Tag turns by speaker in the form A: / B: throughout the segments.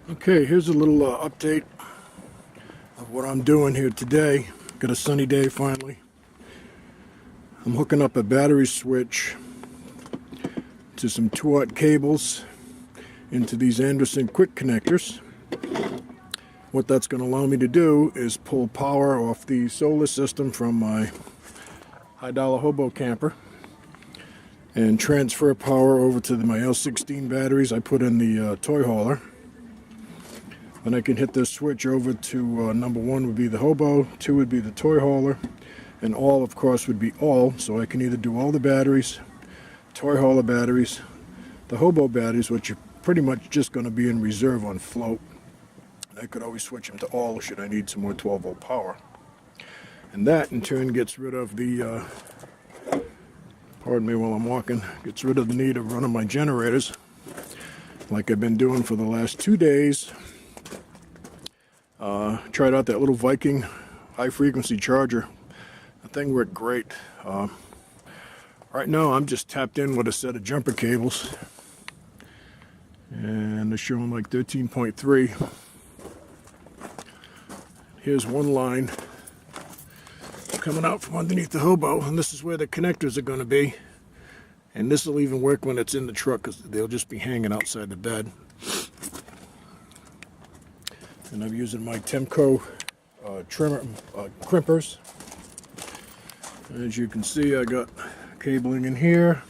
A: Okay, here's a little update of what I'm doing here today. Got a sunny day finally. I'm hooking up a battery switch to some 2-aught cables into these Anderson quick connectors. What that's going to allow me to do is pull power off the solar system from my high-dollar hobo camper and transfer power over to my L16 batteries I put in the toy hauler. Then I can hit this switch over to number 1 would be the hobo, 2 would be the toy hauler, and all, of course, would be all. So I can either do all the batteries, toy hauler batteries, the hobo batteries, which are pretty much just going to be in reserve on float. I could always switch them to all should I need some more 12-volt power. And that, in turn, gets rid of the, pardon me while I'm walking, gets rid of the need of running my generators like I've been doing for the last 2 days. Tried out that little Viking high-frequency charger. The thing worked great. Right now I'm just tapped in with a set of jumper cables, and they're showing like 13.3. Here's one line coming out from underneath the hobo, and this is where the connectors are going to be. And this will even work when it's in the truck, because they'll just be hanging outside the bed. And I'm using my Temco crimpers. As you can see, I got cabling in here.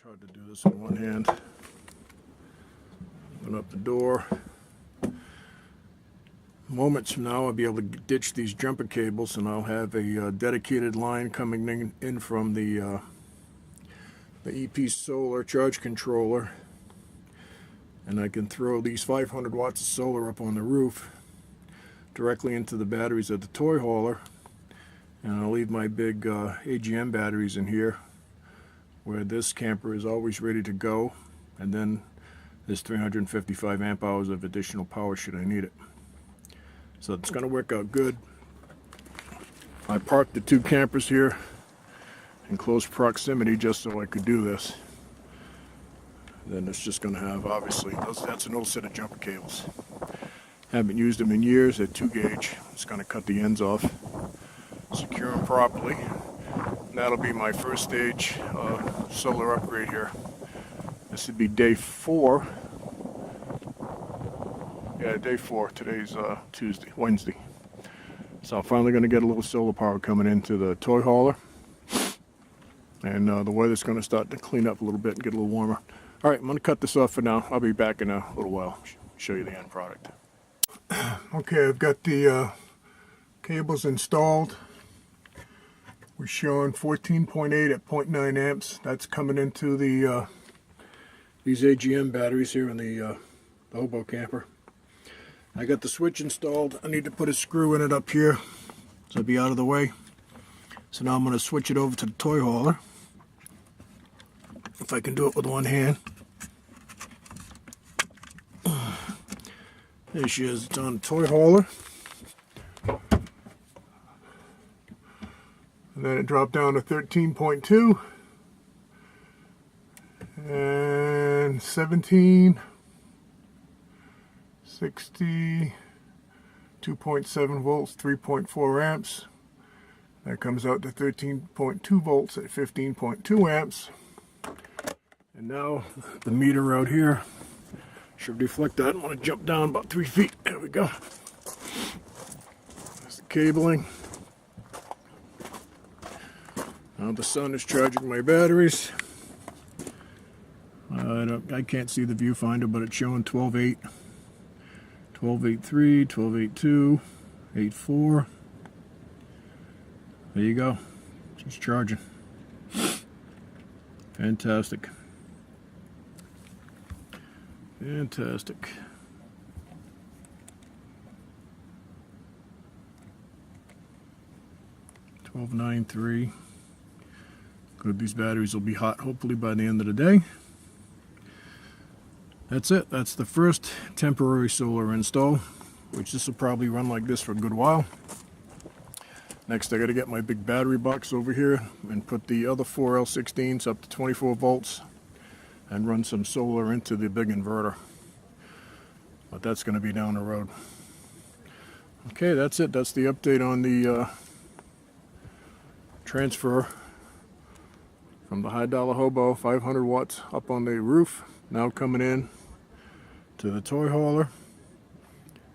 A: Tried to do this in one hand. Open up the door. Moments from now, I'll be able to ditch these jumper cables, and I'll have a dedicated line coming in from the Temp.Solar charge controller. And I can throw these 500 watts of solar up on the roof directly into the batteries of the toy hauler. And I'll leave my big AGM batteries in here where this camper is always ready to go. And then there's 355 amp hours of additional power should I need it. So it's going to work out good. I parked the 2 campers here in close proximity just so I could do this. Then it's just going to have, obviously, that's an old set of jumper cables. Haven't used them in years. They're 2 gauge. It's going to cut the ends off, secure them properly. And that'll be my first stage solar upgrade here. This would be day 4. Yeah, day 4. Today's Wednesday. So I'm finally going to get a little solar power coming into the toy hauler. And the weather's going to start to clean up a little bit and get a little warmer. All right, I'm going to cut this off for now. I'll be back in a little while. Show you the end product. Okay, I've got the cables installed. We're showing 14.8 at 0.9 amps. That's coming into the these AGM batteries here in the hobo camper. I got the switch installed. I need to put a screw in it up here, so it'll be out of the way. So now I'm going to switch it over to the toy hauler. If I can do it with one hand. There she is. It's on the toy hauler. And then it dropped down to 13.2. And 17. 60. 2.7 volts, 3.4 amps. That comes out to 13.2 volts at 15.2 amps. And now the meter out here should reflect that. I'm going to jump down about 3 feet. There we go. There's the cabling. Now the sun is charging my batteries. I can't see the viewfinder, but it's showing 12.8, 12.83, 12.82, 8.4. There you go. Just charging. Fantastic. Fantastic. $12.93. Good, these batteries will be hot hopefully by the end of the day. That's it. That's the first temporary solar install, which this will probably run like this for a good while. Next, I got to get my big battery box over here and put the other 4 L16s up to 24 volts and run some solar into the big inverter. but that's going to be down the road. Okay, that's it. That's the update on the transfer from the high dollar hobo, 500 watts up on the roof, now coming in to the toy hauler,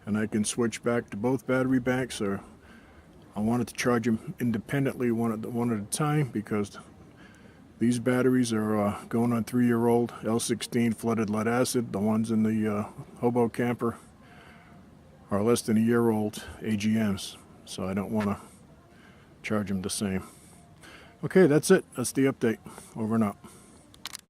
A: and I can switch back to both battery banks, or I wanted to charge them independently one at a time, because these batteries are going on 3-year-old L16 flooded lead acid. The ones in the hobo camper are less than a year old AGMs, so I don't want to charge them the same. Okay, that's it. That's the update. Over and out.